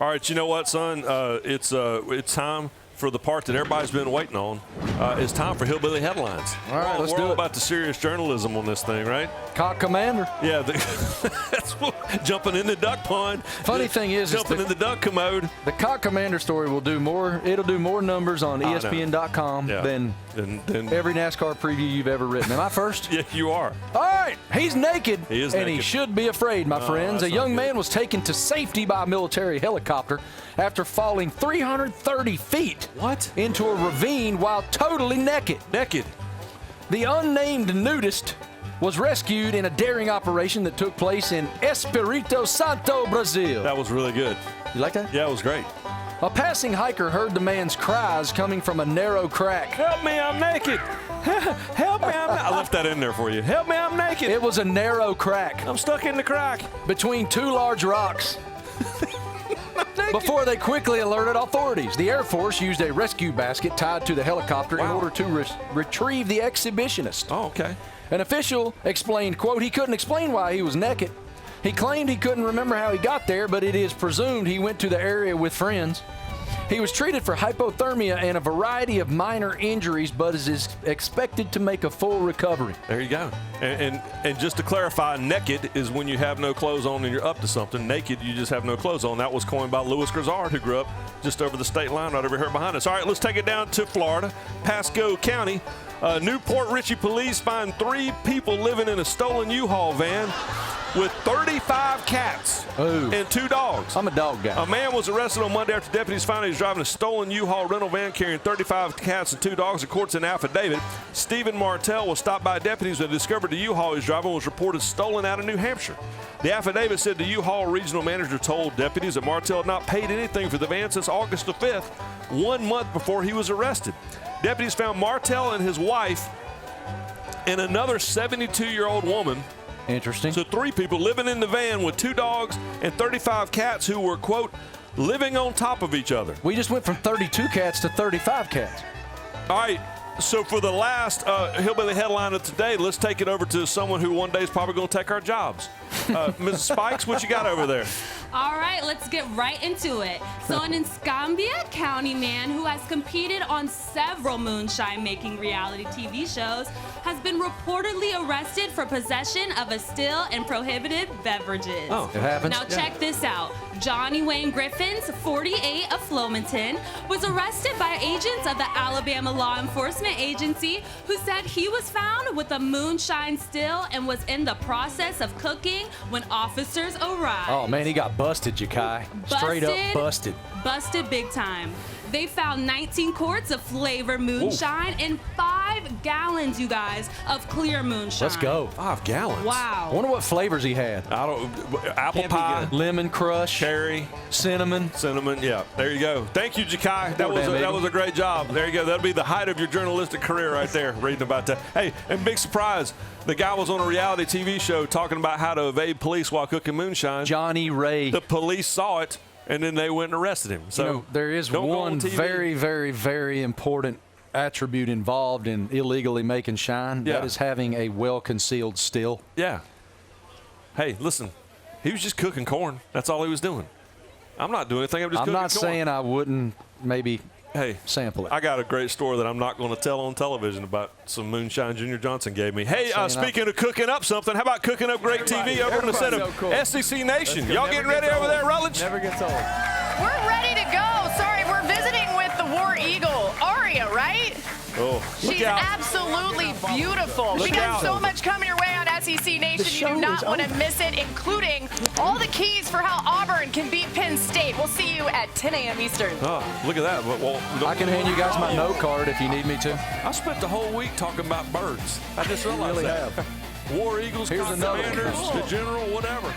All right, you know what, son? It's time for the part that everybody's been waiting on. It's time for Hillbilly Headlines. All right, let's we're do all it. about the serious journalism on this thing, right? Cock Commander. Yeah, that's what, jumping in the duck pond. Funny thing is, jumping in the duck commode. The Cock Commander story will do more. It'll do more numbers on ESPN.com than every NASCAR preview you've ever written. Am I first? Yeah, you are. All right, he's naked. He is and naked. he should be afraid, my friends. A young man was taken to safety by a military helicopter after falling 330 feet into a ravine while totally naked. The unnamed nudist was rescued in a daring operation that took place in Espírito Santo, Brazil. That was really good. You like that? Yeah, it was great. A passing hiker heard the man's cries coming from a narrow crack. Help me, I'm naked. Help me, I'm naked. I left that in there for you. Help me, I'm naked. It was a narrow crack. I'm stuck in the crack. Between two large rocks. Before they quickly alerted authorities, the Air Force used a rescue basket tied to the helicopter in order to retrieve the exhibitionist. Oh, okay. An official explained, quote, he couldn't explain why he was naked. He claimed he couldn't remember how he got there, but it is presumed he went to the area with friends. He was treated for hypothermia and a variety of minor injuries, but is expected to make a full recovery. There you go. And just to clarify, naked is when you have no clothes on and you're up to something. Naked, you just have no clothes on. That was coined by Louis Grizzard, who grew up just over the state line right over here behind us. All right, let's take it down to Florida, Pasco County. Newport Richey police find 3 people living in a stolen U-Haul van with 35 cats and 2 dogs. I'm a dog guy. A man was arrested on Monday after deputies found he was driving a stolen U-Haul rental van carrying 35 cats and 2 dogs. According to an affidavit, Stephen Martell was stopped by deputies and discovered the U-Haul he was driving was reported stolen out of New Hampshire. The affidavit said the U-Haul regional manager told deputies that Martell had not paid anything for the van since August the 5th, 1 month before he was arrested. Deputies found Martell and his wife and another 72-year-old woman. Interesting. So 3 people living in the van with 2 dogs and 35 cats who were, quote, living on top of each other. We just went from 32 cats to 35 cats. All right. So for the last Hillbilly headline of today, let's take it over to someone who one day is probably going to take our jobs. Mrs. Spikes, what you got over there? All right, let's get right into it. So an Escambia County man who has competed on several moonshine-making reality TV shows has been reportedly arrested for possession of a still and prohibited beverages. Oh, it happens. Now check this out. Johnny Wayne Griffins, 48 of Flomaton, was arrested by agents of the Alabama Law Enforcement Agency who said he was found with a moonshine still and was in the process of cooking when officers arrived. Oh, man, he got busted, Jakai. Straight up busted. Busted big time. They found 19 quarts of flavored moonshine and 5 gallons, you guys, of clear moonshine. Let's go. 5 gallons. Wow. I wonder what flavors he had. Apple pie, lemon crush, cherry, cinnamon. Yeah, there you go. Thank you, Jakai. That was a great job. There you go. That'll be the height of your journalistic career right there, reading about that. Hey, and big surprise, the guy was on a reality TV show talking about how to evade police while cooking moonshine. Johnny Ray. The police saw it, and then they went and arrested him. So there is one very, very, very important attribute involved in illegally making shine. Yeah. That is having a well-concealed still. Yeah. Hey, listen, he was just cooking corn. That's all he was doing. I'm not doing anything. I'm just cooking corn. I'm not saying I wouldn't maybe sample it. I got a great story that I'm not going to tell on television about some moonshine Junior Johnson gave me. Hey, speaking of cooking up something, how about cooking up great TV over on the set of SEC Nation? Y'all getting ready over there, Rutledge? Never gets old. We're ready to go. Sorry, we're visiting with the War Eagle, Aria, right? Oh, she's absolutely beautiful. We got so much coming your way on SEC Nation. You do not want to miss it, including all the keys for how Auburn can beat Penn State. We'll see you at 10 a.m. Eastern. Oh, look at that. Well, I can hand you guys my note card if you need me to. I spent the whole week talking about birds. I just realized really that. Have. War Eagles, Commanders, the General, whatever.